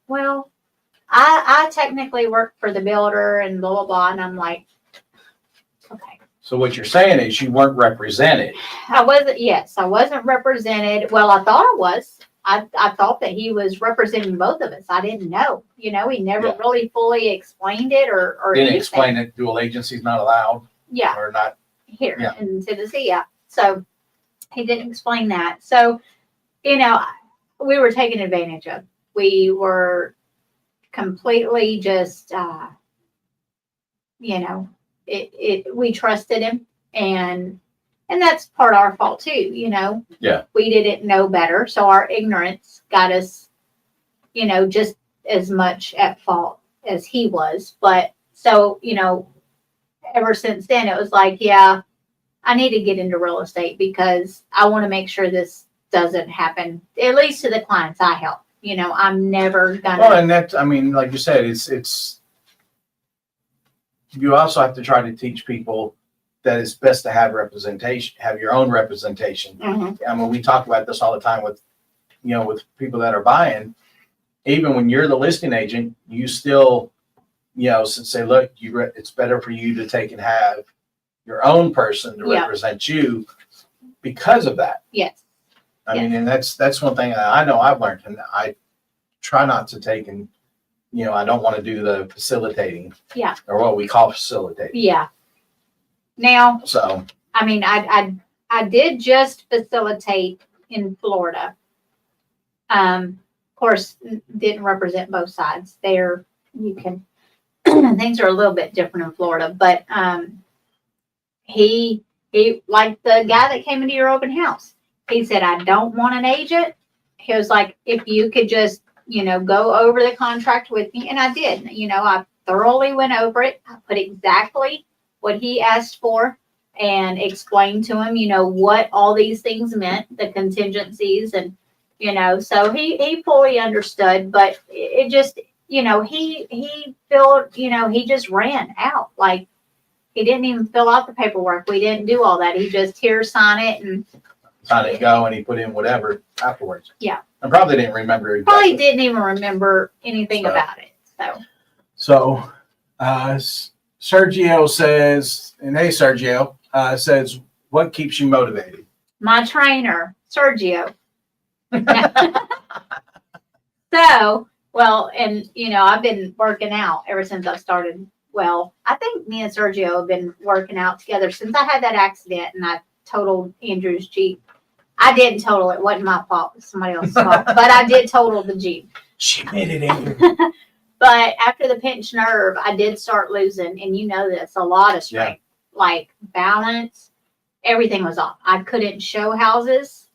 well, I technically work for the builder and blah, blah, blah. And I'm like, okay. So what you're saying is you weren't represented. I wasn't represented. Well, I thought I was. I thought that he was representing both of us. I didn't know. He never really fully explained it or didn't anything. Explain that dual agency is not allowed. Yeah. Or not. Here in Tennessee. Yeah. So he didn't explain that. So, we were taken advantage of. We were completely just, we trusted him, and that's part of our fault too, Yeah. We didn't know better. So our ignorance got us, just as much at fault as he was. But so, ever since then, it was like, yeah, I need to get into real estate because I want to make sure this doesn't happen, at least to the clients I help. I'm never gonna. Well, and that, I mean, like you said, it's, you also have to try to teach people that it's best to have representation, have your own representation. Mhm. I mean, we talk about this all the time with, with people that are buying. Even when you're the listing agent, you still, say, look, it's better for you to take and have your own person to Yeah. represent you because of that. Yes. I mean, and that's one thing I know I've learned, and I try not to take and, I don't want to do the facilitating. Yeah. Or what we call facilitating. Yeah. Now, So, I mean, I did just facilitate in Florida. Of course, didn't represent both sides. There, you can things are a little bit different in Florida, but he like the guy that came into your open house. He said, I don't want an agent. He was like, if you could just, go over the contract with me. And I did. I thoroughly went over it. I put exactly what he asked for and explained to him, what all these things meant, the contingencies, and, so he fully understood, but it just, he filled, he just ran out. Like, he didn't even fill out the paperwork. We didn't do all that. He just sign it, and let it go, and he put in whatever afterwards. Yeah. And probably didn't remember exactly. Probably didn't even remember anything about it. So, Sergio says, and hey, Sergio, says, what keeps you motivated? My trainer, Sergio. So, well, and I've been working out ever since I started. Well, I think me and Sergio have been working out together since I had that accident and I totaled Andrew's Jeep. I didn't total it. It wasn't my fault. It was somebody else's fault. But I did total the Jeep. She made it, Andrew. But after the pinched nerve, I did start losing, and this, a lot of strength, like balance. Everything was off. I couldn't show houses,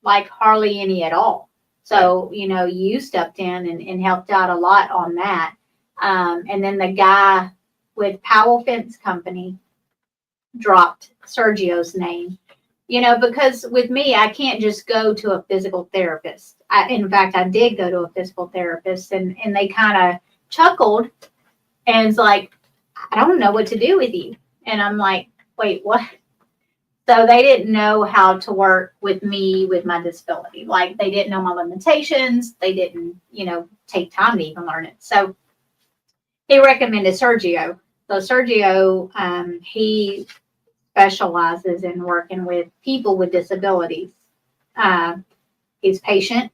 like hardly any at all. So, you stepped in and helped out a lot on that. And then the guy with Powell Fence Company dropped Sergio's name, because with me, I can't just go to a physical therapist. In fact, I did go to a physical therapist, and they kind of chuckled and it's like, I don't know what to do with you. And I'm like, wait, what? So they didn't know how to work with me with my disability. Like, they didn't know my limitations. They didn't, take time to even learn it. So he recommended Sergio. So Sergio, he specializes in working with people with disabilities. He's patient.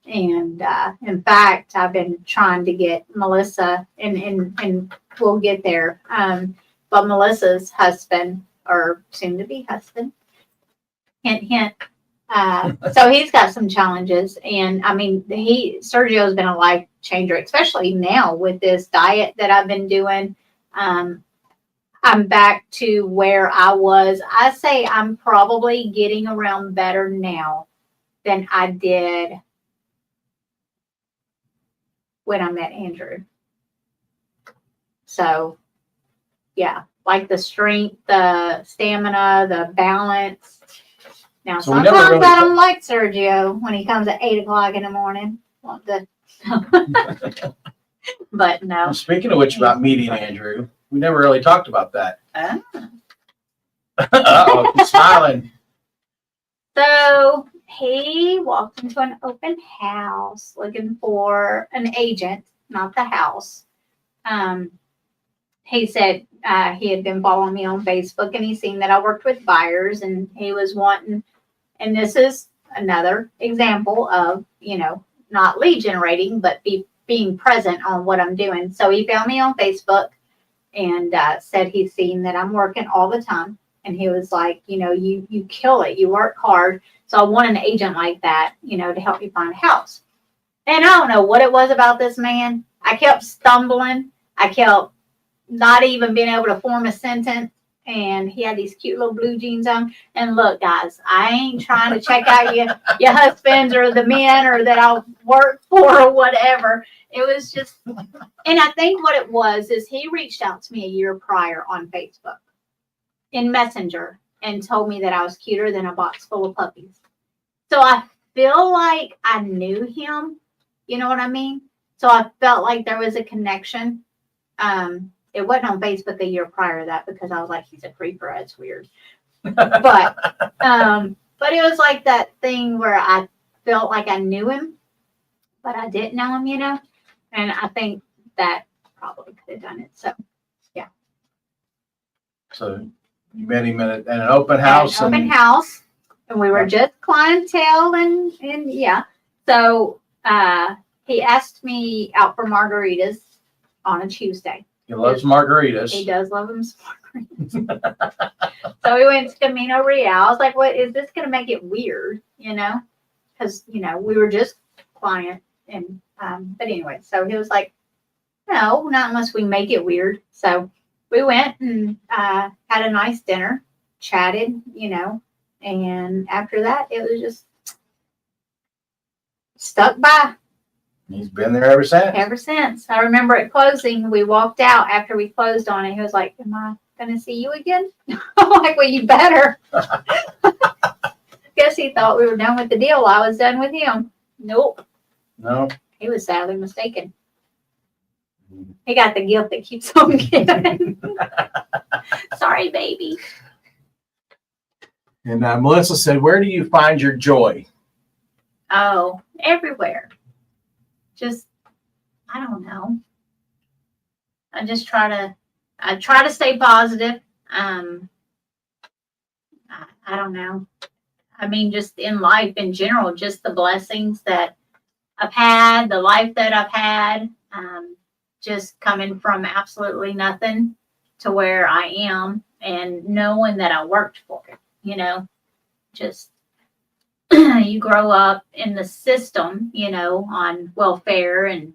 And in fact, I've been trying to get Melissa, and we'll get there. But Melissa's husband, or soon to be husband, hint, hint. So he's got some challenges. And I mean, Sergio's been a life changer, especially now with this diet that I've been doing. I'm back to where I was. I say I'm probably getting around better now than I did when I met Andrew. So, yeah, like the strength, the stamina, the balance. Now, So we sometimes never really I don't like Sergio when he comes at 8 o'clock in the morning. Want to, but no. Well, speaking of which, about meeting Andrew, we never really talked about that. Ah. Uh-oh, he's smiling. So he walked into an open house looking for an agent, not the house. He said he had been following me on Facebook, and he seen that I worked with buyers, and he was wanting, and this is another example of, not lead generating, but being present on what I'm doing. So he found me on Facebook and said he's seen that I'm working all the time. And he was like, you kill it. You work hard. So I want an agent like that, to help me find a house. And I don't know what it was about this man. I kept stumbling. I kept not even being able to form a sentence. and he had these cute little blue jeans on. And look, guys, I ain't trying to check out your husbands or the men or that I work for or whatever. It was just, and I think what it was is he reached out to me a year prior on Facebook in Messenger and told me that I was cuter than a box full of puppies. So I feel like I knew him. You know what I mean? So I felt like there was a connection. It wasn't on Facebook a year prior to that because I was like, he's a creeper. That's weird. But it was like that thing where I felt like I knew him, but I didn't know him, you know? And I think that probably could have done it. So, yeah. So you met him at an open house. An open house. And we were just clientele and yeah. So he asked me out for margaritas on a Tuesday. He loves margaritas. He does love them margaritas. So we went to Camino Real. I was like, what is this going to make it weird? You know, because, you know, we were just client. And, but anyway, so he was like, no, not unless we make it weird. So we went and had a nice dinner, chatted, you know, and after that, it was just stuck by. He's been there ever since. Ever since. I remember at closing, we walked out after we closed on it. He was like, am I going to see you again? I'm like, well, you better. Guess he thought we were done with the deal. I was done with him. Nope. No. He was sadly mistaken. He got the gift that keeps on giving. Sorry, baby. And Melissa said, where do you find your joy? Oh, everywhere. Just, I don't know. I try to stay positive. I don't know. I mean, just in life in general, just the blessings that I've had, the life that I've had, just coming from absolutely nothing to where I am and knowing that I worked for it, you know, just you grow up in the system, you know, on welfare and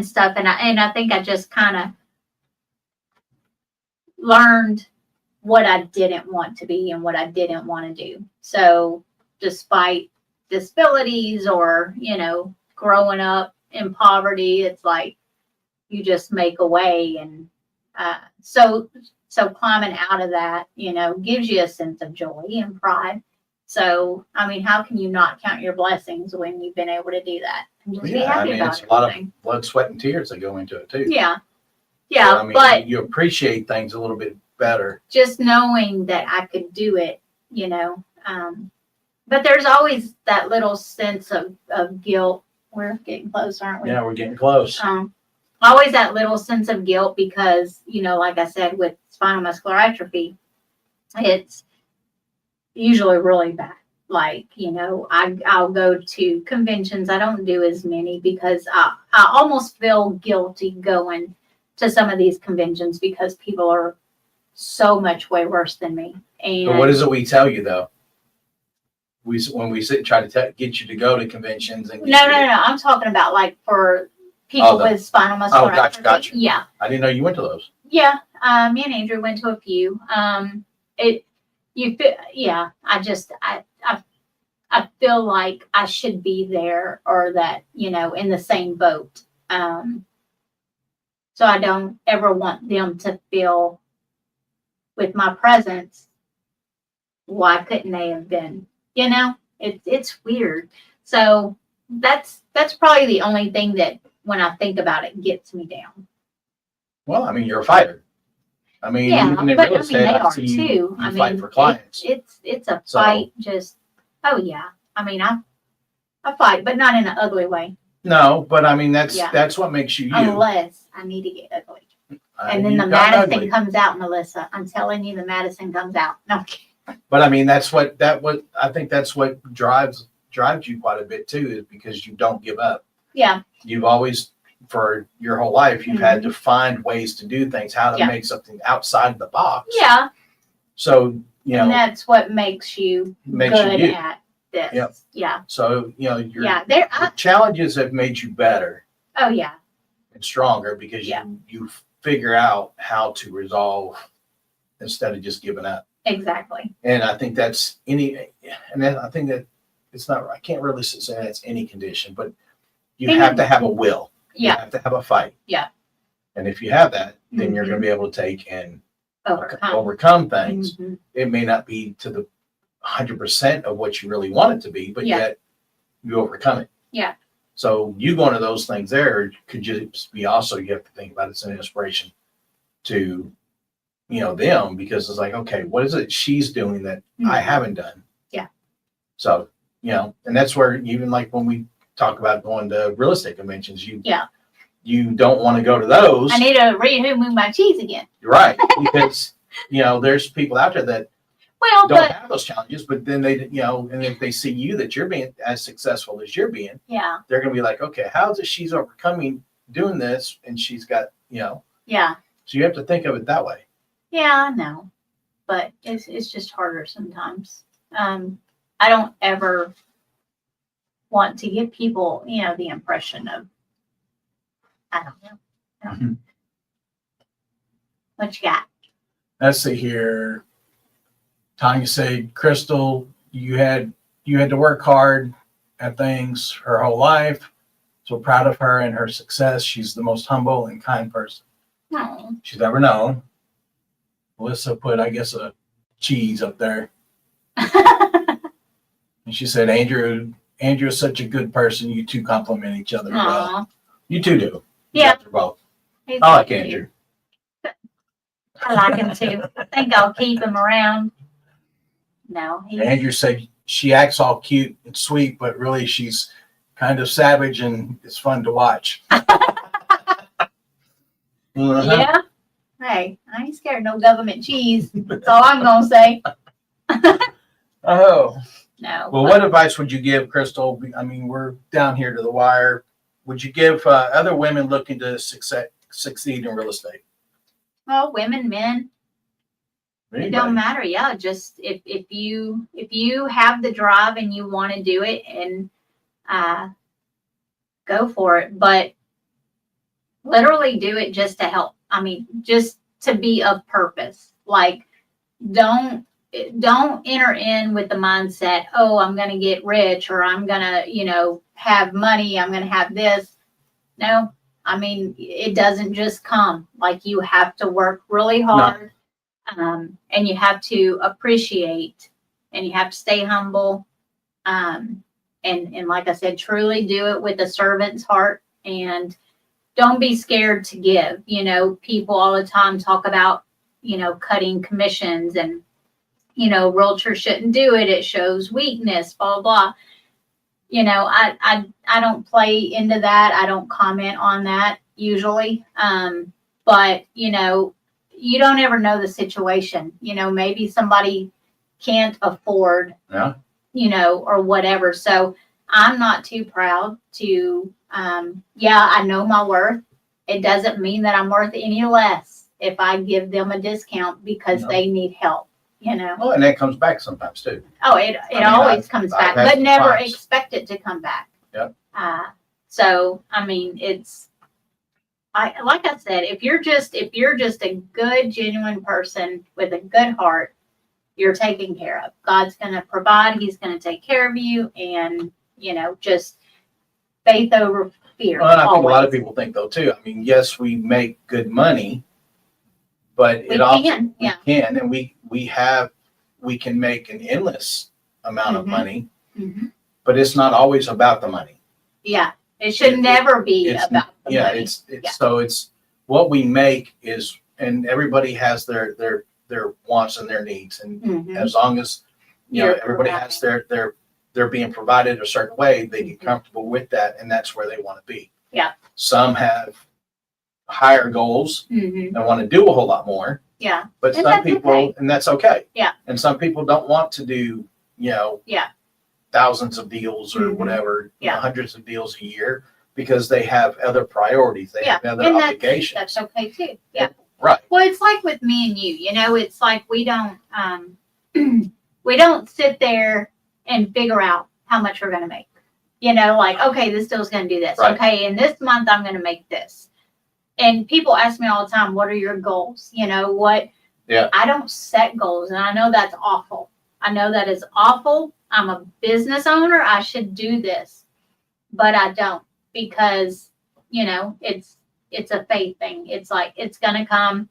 stuff. And I think I just kind of learned what I didn't want to be and what I didn't want to do. So despite disabilities or, you know, growing up in poverty, it's like you just make a way. And so climbing out of that, you know, gives you a sense of joy and pride. So, I mean, how can you not count your blessings when you've been able to do that? And just be happy about it's a lot everything. of blood, sweat, and tears that go into it too. Yeah. Yeah, So, I mean, but you appreciate things a little bit better. just knowing that I could do it, you know. But there's always that little sense of guilt. We're getting close, aren't we? Yeah, we're getting close. Always that little sense of guilt because, you know, like I said, with spinal muscular atrophy, it's usually really bad. Like, you know, I'll go to conventions. I don't do as many because I almost feel guilty going to some of these conventions because people are so much way worse than me. And But what is it we tell you though? When we sit and try to get you to go to conventions and no. I'm talking about like for people with spinal muscular atrophy. Gotcha. Yeah. I didn't know you went to those. Yeah. Me and Andrew went to a few. I feel like I should be there or that, you know, in the same boat. So I don't ever want them to feel with my presence, why couldn't they have been? You know, it's weird. So that's probably the only thing that when I think about it gets me down. Well, I mean, you're a fighter. I mean, Yeah, even in but real I mean, estate, they I are see you, too. you fight for clients. It's a fight. Just yeah. I mean, I fight, but not in an ugly way. No, but I mean that's what makes you you. Unless I need to get ugly. And then the Madison comes out, Melissa. I'm telling you, the Madison comes out. No. But I mean, I think that's what drives you quite a bit too, is because you don't give up. Yeah. You've always, for your whole life, you've had to find ways to do things, how to make something outside of the box. Yeah. So, you know. And that's what makes you good at this. Yep. Yeah. So, you know, your challenges have made you better. Oh, yeah. And stronger because you figure out how to resolve instead of just giving up. Exactly. And I think that's I think that it's not, I can't really say that's any condition, but you have to have a will. You Yeah. have to have a fight. Yeah. And if you have that, then you're going to be able to take and overcome things. Mm-hmm. It may not be to the 100% of what you really want it to be, but yet you overcome it. Yeah. So you going to those things there could just be also, you have to think about it's an inspiration to, them, because it's like, okay, what is it she's doing that I haven't done? Yeah. So, and that's where even like when we talk about going to real estate conventions, you don't want to go to those. I need to remove my cheese again. Right. Because, there's people out there that don't have those challenges, but then they, and if they see you that you're being as successful as you're being, they're going to be like, okay, how is it she's overcoming doing this? And she's got, So you have to think of it that way. Yeah, I know, but it's just harder sometimes. I don't ever want to give people, the impression of, I don't know. What you got? Let's see here. Tanya said, Crystal, you had to work hard at things her whole life. So proud of her and her success. She's the most humble and kind person she's ever known. Melissa put, I guess, a cheese up there. And she said, Andrew is such a good person. You two compliment each other well. You two do. Yeah. You both. I like Andrew. I like him too. I think I'll keep him around. No. Andrew said she acts all cute and sweet, but really she's kind of savage and it's fun to watch. Yeah. Hey, I ain't scared of no government cheese. That's all I'm going to say. Oh. No. Well, what advice would you give, Crystal? I mean, we're down here to the wire. Would you give other women looking to succeed in real estate? Well, women, men, Anybody. It don't matter. Yeah, just if you have the drive and you want to do it, and go for it. But literally do it just to help. I mean, just to be of purpose. Like, don't enter in with the mindset, oh, I'm going to get rich, or I'm going to, have money. I'm going to have this. No, I mean, it doesn't just come. Like, you have to work really hard, and you have to appreciate, and you have to stay humble. And like I said, truly do it with a servant's heart, and don't be scared to give. People all the time talk about, cutting commissions and, realtors shouldn't do it. It shows weakness, blah, blah. I don't play into that. I don't comment on that usually. But, you don't ever know the situation. Maybe somebody can't afford, or whatever. So I'm not too proud to, I know my worth. It doesn't mean that I'm worth any less if I give them a discount because they need help, Oh, and that comes back sometimes too. Oh, it always comes back, but never expect it to come back. Yep. So, I mean, like I said, if you're just a good, genuine person with a good heart, you're taken care of. God's going to provide. He's going to take care of you, and just faith over fear. Well, and I think a lot of people think though too. I mean, yes, we make good money, but we can, and we can make an endless amount of money, but it's not always about the money. Yeah, it should never be about the money. So it's what we make is, and everybody has their wants and their needs, and as long as everybody has they're being provided a certain way, they get comfortable with that, and that's where they want to be. Yeah. Some have higher goals and want to do a whole lot more. Yeah. But some people, and that's okay. Yeah. And some people don't want to do, thousands of deals or whatever, hundreds of deals a year, because they have other priorities. They have other obligations. That's okay too. Yeah. Right. Well, it's like with me and you, it's like we don't we don't sit there and figure out how much we're going to make. Like, okay, this deal's going to do this. Right. Okay, and this month I'm going to make this. And people ask me all the time, what are your goals? Yeah. I don't set goals, and I know that's awful. I know that is awful. I'm a business owner. I should do this, but I don't, because, you know, it's a faith thing. It's like, it's going to come.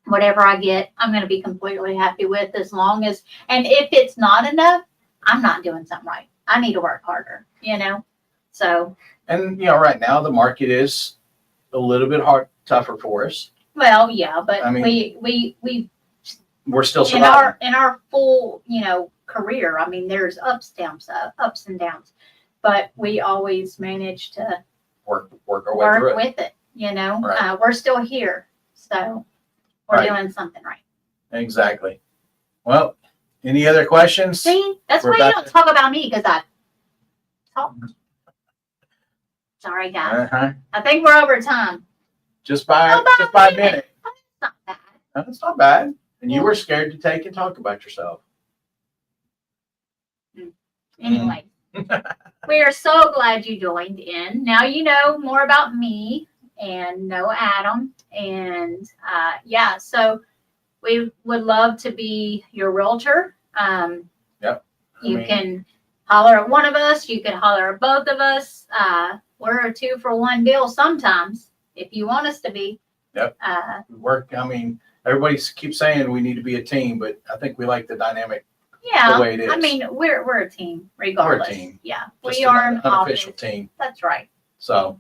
Whatever I get, I'm going to be completely happy with, as long as, and if it's not enough, I'm not doing something right. I need to work harder, you know? So, And, you know, right now the market is a little bit tougher for us. well, yeah, but I mean, we we're still in surviving. our full, you know, career, I mean, there's ups and downs, but we always manage to Work our way through work it. with it, you know? Right. We're still here, so we're Right. doing something right. Exactly. Well, any other questions? See, that's We're why you back don't to- talk about me, because I talk. Sorry, guys. Uh-huh. I think we're over time. Just by About a minute. It's not bad. That's not bad. And you Yeah. were scared to take and talk about yourself. Anyway, we are so glad you joined in. Now you know more about me and know Adam. And yeah, so we would love to be your realtor. Yep. You can holler at one of us. You can holler at both of us. We're a 2-for-1 deal sometimes, if you want us to be. Yep. Everybody keeps saying we need to be a team, but I think we like the dynamic Yeah, the way it is. I mean, we're a team, regardless. team. Yeah, Just we are an an unofficial office. team. That's right. So,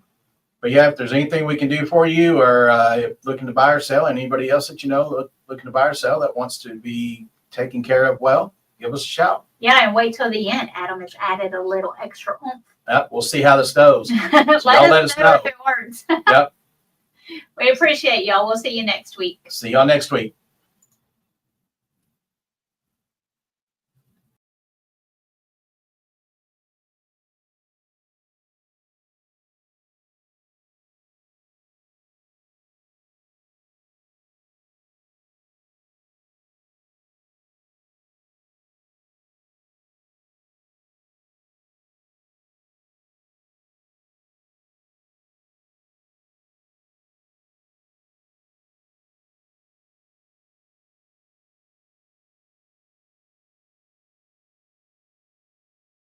but yeah, if there's anything we can do for you, or if looking to buy or sell, anybody else that you know looking to buy or sell that wants to be taken care of, well, give us a shout. Yeah, and wait till the end. Adam has added a little extra oomph. Yep, we'll see how this goes. Let us know if it works. Yep. We appreciate y'all. We'll see you next week. See y'all next week.